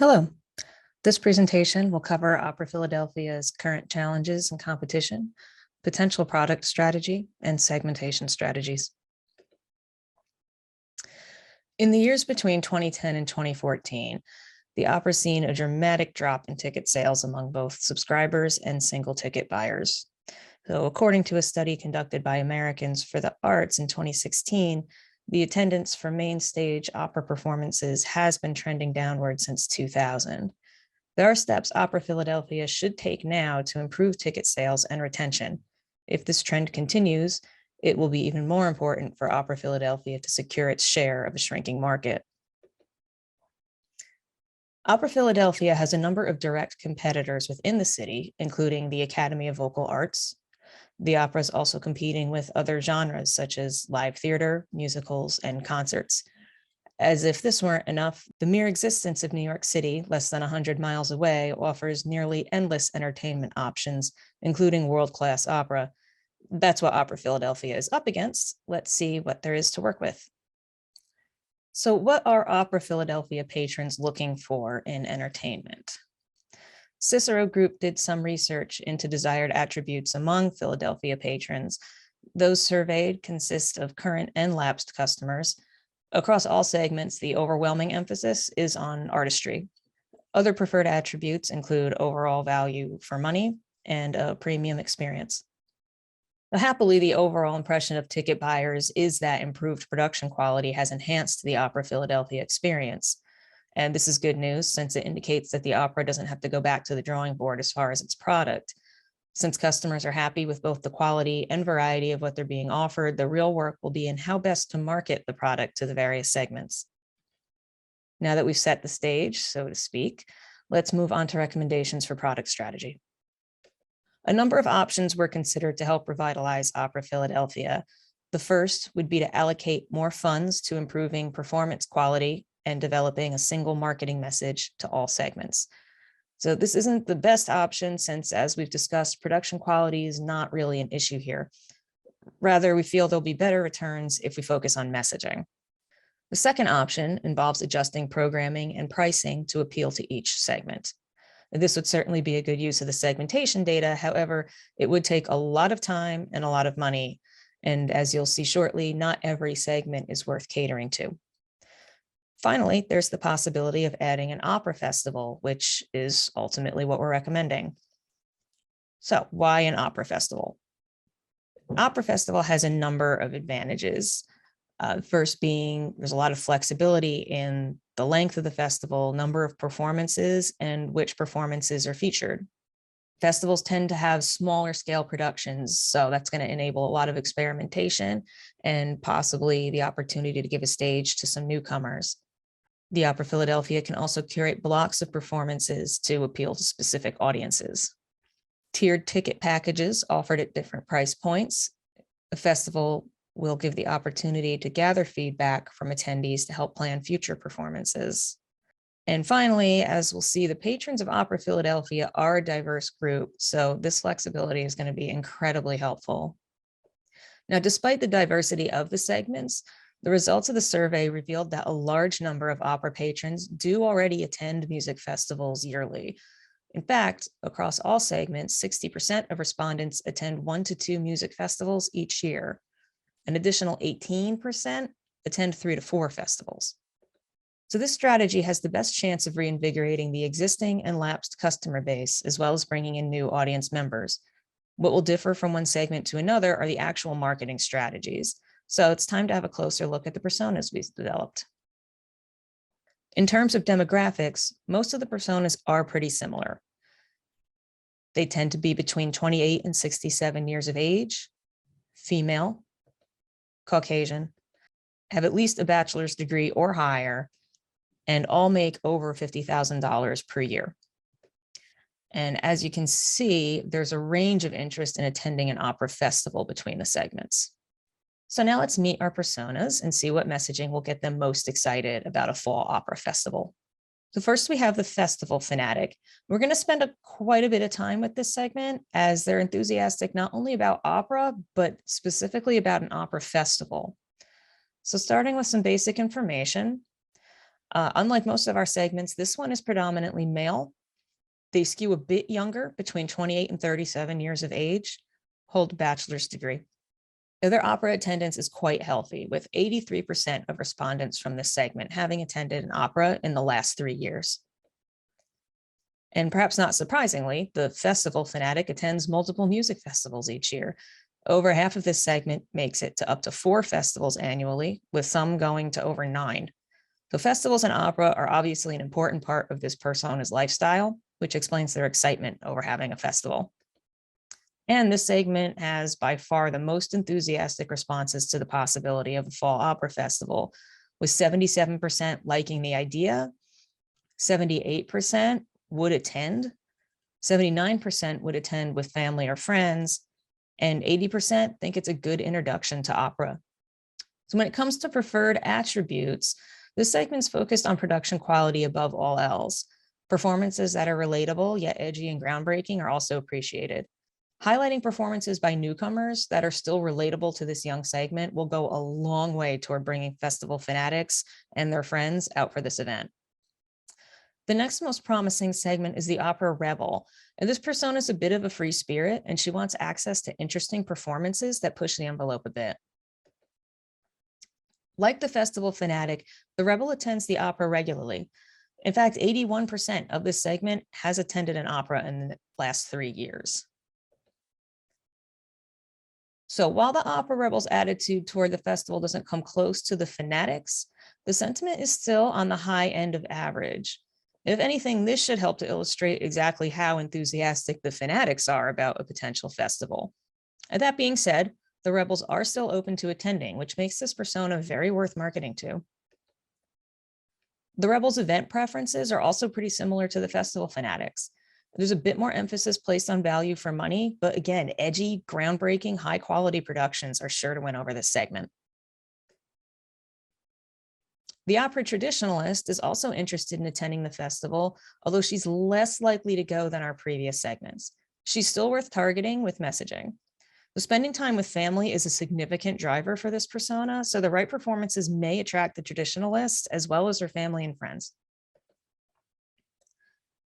Hello. This presentation will cover Opera Philadelphia's current challenges and competition, potential product strategy, and segmentation strategies. In the years between 2010 and 2014, the opera seen a dramatic drop in ticket sales among both subscribers and single ticket buyers. So according to a study conducted by Americans for the Arts in 2016, the attendance for main stage opera performances has been trending downward since 2000. There are steps Opera Philadelphia should take now to improve ticket sales and retention. If this trend continues, it will be even more important for Opera Philadelphia to secure its share of a shrinking market. Opera Philadelphia has a number of direct competitors within the city, including the Academy of Vocal Arts. The opera is also competing with other genres such as live theater, musicals, and concerts. As if this weren't enough, the mere existence of New York City, less than 100 miles away, offers nearly endless entertainment options, including world-class opera. That's what Opera Philadelphia is up against. Let's see what there is to work with. So what are Opera Philadelphia patrons looking for in entertainment? Cicero Group did some research into desired attributes among Philadelphia patrons. Those surveyed consist of current and lapsed customers. Across all segments, the overwhelming emphasis is on artistry. Other preferred attributes include overall value for money and a premium experience. But happily, the overall impression of ticket buyers is that improved production quality has enhanced the Opera Philadelphia experience. And this is good news since it indicates that the opera doesn't have to go back to the drawing board as far as its product. Since customers are happy with both the quality and variety of what they're being offered, the real work will be in how best to market the product to the various segments. Now that we've set the stage, so to speak, let's move on to recommendations for product strategy. A number of options were considered to help revitalize Opera Philadelphia. The first would be to allocate more funds to improving performance quality and developing a single marketing message to all segments. So this isn't the best option since, as we've discussed, production quality is not really an issue here. Rather, we feel there'll be better returns if we focus on messaging. The second option involves adjusting programming and pricing to appeal to each segment. This would certainly be a good use of the segmentation data. However, it would take a lot of time and a lot of money. And as you'll see shortly, not every segment is worth catering to. Finally, there's the possibility of adding an opera festival, which is ultimately what we're recommending. So why an opera festival? Opera festival has a number of advantages. First being, there's a lot of flexibility in the length of the festival, number of performances, and which performances are featured. Festivals tend to have smaller scale productions, so that's going to enable a lot of experimentation and possibly the opportunity to give a stage to some newcomers. The Opera Philadelphia can also curate blocks of performances to appeal to specific audiences. Tiered ticket packages offered at different price points. The festival will give the opportunity to gather feedback from attendees to help plan future performances. And finally, as we'll see, the patrons of Opera Philadelphia are a diverse group, so this flexibility is going to be incredibly helpful. Now, despite the diversity of the segments, the results of the survey revealed that a large number of opera patrons do already attend music festivals yearly. In fact, across all segments, 60% of respondents attend 1 to 2 music festivals each year. An additional 18% attend 3 to 4 festivals. So this strategy has the best chance of reinvigorating the existing and lapsed customer base, as well as bringing in new audience members. What will differ from one segment to another are the actual marketing strategies. So it's time to have a closer look at the personas we've developed. In terms of demographics, most of the personas are pretty similar. They tend to be between 28 and 67 years of age, female, Caucasian, have at least a bachelor's degree or higher, and all make over $50,000 per year. And as you can see, there's a range of interest in attending an opera festival between the segments. So now let's meet our personas and see what messaging will get them most excited about a fall opera festival. So first we have the festival fanatic. We're going to spend quite a bit of time with this segment as they're enthusiastic not only about opera, but specifically about an opera festival. So starting with some basic information, Unlike most of our segments, this one is predominantly male. They skew a bit younger, between 28 and 37 years of age, hold a bachelor's degree. Their opera attendance is quite healthy, with 83% of respondents from this segment having attended an opera in the last 3 years. And perhaps not surprisingly, the festival fanatic attends multiple music festivals each year. Over half of this segment makes it to up to 4 festivals annually, with some going to over 9. So festivals and opera are obviously an important part of this persona's lifestyle, which explains their excitement over having a festival. And this segment has by far the most enthusiastic responses to the possibility of a fall opera festival, with 77% liking the idea, 78% would attend, 79% would attend with family or friends, and 80% think it's a good introduction to opera. So when it comes to preferred attributes, this segment's focused on production quality above all else. Performances that are relatable yet edgy and groundbreaking are also appreciated. Highlighting performances by newcomers that are still relatable to this young segment will go a long way toward bringing festival fanatics and their friends out for this event. The next most promising segment is the opera rebel. And this persona is a bit of a free spirit, and she wants access to interesting performances that push the envelope a bit. Like the festival fanatic, the rebel attends the opera regularly. In fact, 81% of this segment has attended an opera in the last 3 years. So while the opera rebel's attitude toward the festival doesn't come close to the fanatics, the sentiment is still on the high end of average. If anything, this should help to illustrate exactly how enthusiastic the fanatics are about a potential festival. And that being said, the rebels are still open to attending, which makes this persona very worth marketing to. The rebels' event preferences are also pretty similar to the festival fanatics. There's a bit more emphasis placed on value for money, but again, edgy, groundbreaking, high-quality productions are sure to win over this segment. The opera traditionalist is also interested in attending the festival, although she's less likely to go than our previous segments. She's still worth targeting with messaging. So spending time with family is a significant driver for this persona, so the right performances may attract the traditionalist as well as her family and friends.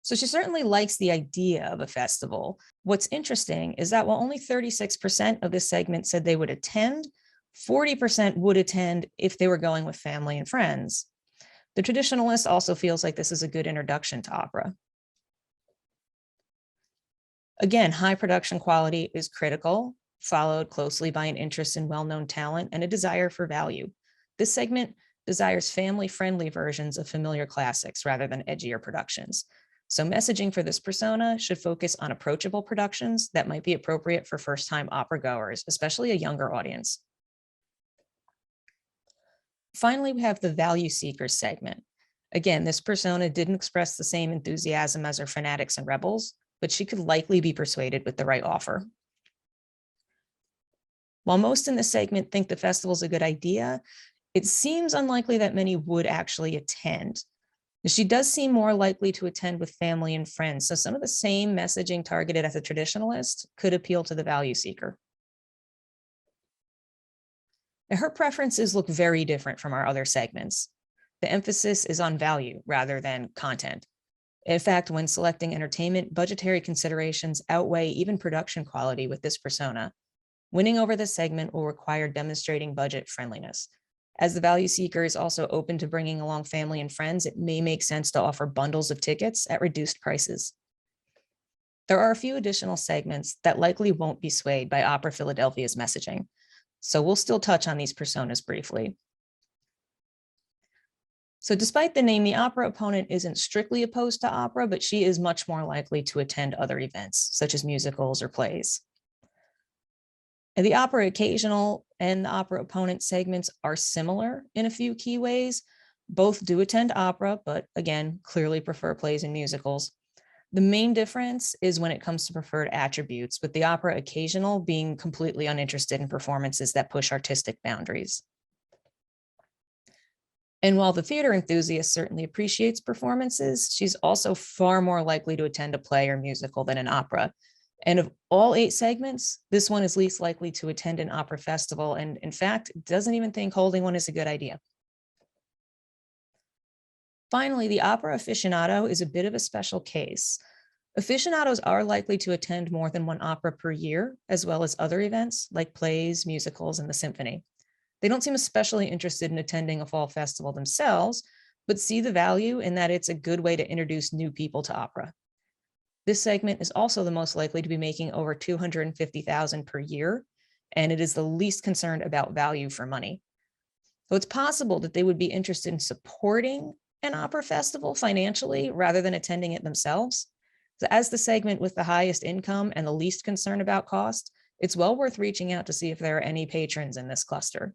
So she certainly likes the idea of a festival. What's interesting is that while only 36% of this segment said they would attend, 40% would attend if they were going with family and friends. The traditionalist also feels like this is a good introduction to opera. Again, high production quality is critical, followed closely by an interest in well-known talent and a desire for value. This segment desires family-friendly versions of familiar classics rather than edgier productions. So messaging for this persona should focus on approachable productions that might be appropriate for first-time opera goers, especially a younger audience. Finally, we have the value seekers segment. Again, this persona didn't express the same enthusiasm as her fanatics and rebels, but she could likely be persuaded with the right offer. While most in this segment think the festival is a good idea, it seems unlikely that many would actually attend. She does seem more likely to attend with family and friends, so some of the same messaging targeted at the traditionalist could appeal to the value seeker. Her preferences look very different from our other segments. The emphasis is on value rather than content. In fact, when selecting entertainment, budgetary considerations outweigh even production quality with this persona. Winning over this segment will require demonstrating budget friendliness. As the value seeker is also open to bringing along family and friends, it may make sense to offer bundles of tickets at reduced prices. There are a few additional segments that likely won't be swayed by Opera Philadelphia's messaging, so we'll still touch on these personas briefly. So despite the name, the opera opponent isn't strictly opposed to opera, but she is much more likely to attend other events, such as musicals or plays. And the opera occasional and the opera opponent segments are similar in a few key ways. Both do attend opera, but again, clearly prefer plays and musicals. The main difference is when it comes to preferred attributes, with the opera occasional being completely uninterested in performances that push artistic boundaries. And while the theater enthusiast certainly appreciates performances, she's also far more likely to attend a play or musical than an opera. And of all 8 segments, this one is least likely to attend an opera festival, and in fact, doesn't even think holding one is a good idea. Finally, the opera aficionado is a bit of a special case. Aficionados are likely to attend more than one opera per year, as well as other events like plays, musicals, and the symphony. They don't seem especially interested in attending a fall festival themselves, but see the value in that it's a good way to introduce new people to opera. This segment is also the most likely to be making over $250,000 per year, and it is the least concerned about value for money. So it's possible that they would be interested in supporting an opera festival financially rather than attending it themselves. So as the segment with the highest income and the least concern about cost, it's well worth reaching out to see if there are any patrons in this cluster.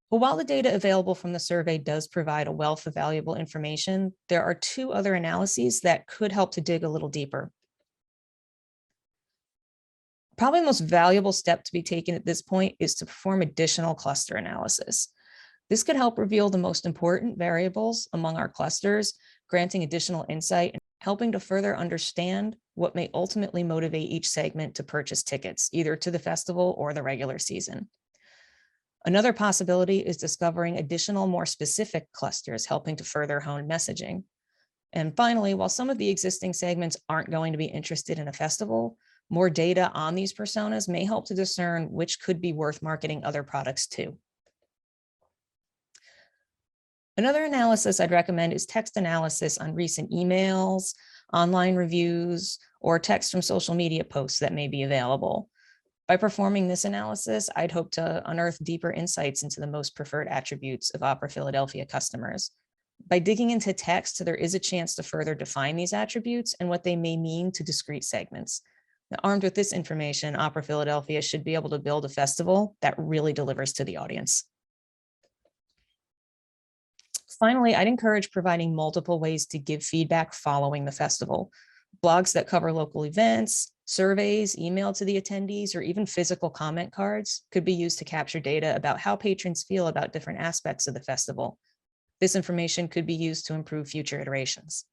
Well, while the data available from the survey does provide a wealth of valuable information, there are two other analyses that could help to dig a little deeper. Probably the most valuable step to be taken at this point is to perform additional cluster analysis. This could help reveal the most important variables among our clusters, granting additional insight and helping to further understand what may ultimately motivate each segment to purchase tickets, either to the festival or the regular season. Another possibility is discovering additional, more specific clusters, helping to further hone messaging. And finally, while some of the existing segments aren't going to be interested in a festival, more data on these personas may help to discern which could be worth marketing other products to. Another analysis I'd recommend is text analysis on recent emails, online reviews, or text from social media posts that may be available. By performing this analysis, I'd hope to unearth deeper insights into the most preferred attributes of Opera Philadelphia customers. By digging into text, there is a chance to further define these attributes and what they may mean to discrete segments. Now, armed with this information, Opera Philadelphia should be able to build a festival that really delivers to the audience. Finally, I'd encourage providing multiple ways to give feedback following the festival. Blogs that cover local events, surveys, email to the attendees, or even physical comment cards could be used to capture data about how patrons feel about different aspects of the festival. This information could be used to improve future iterations.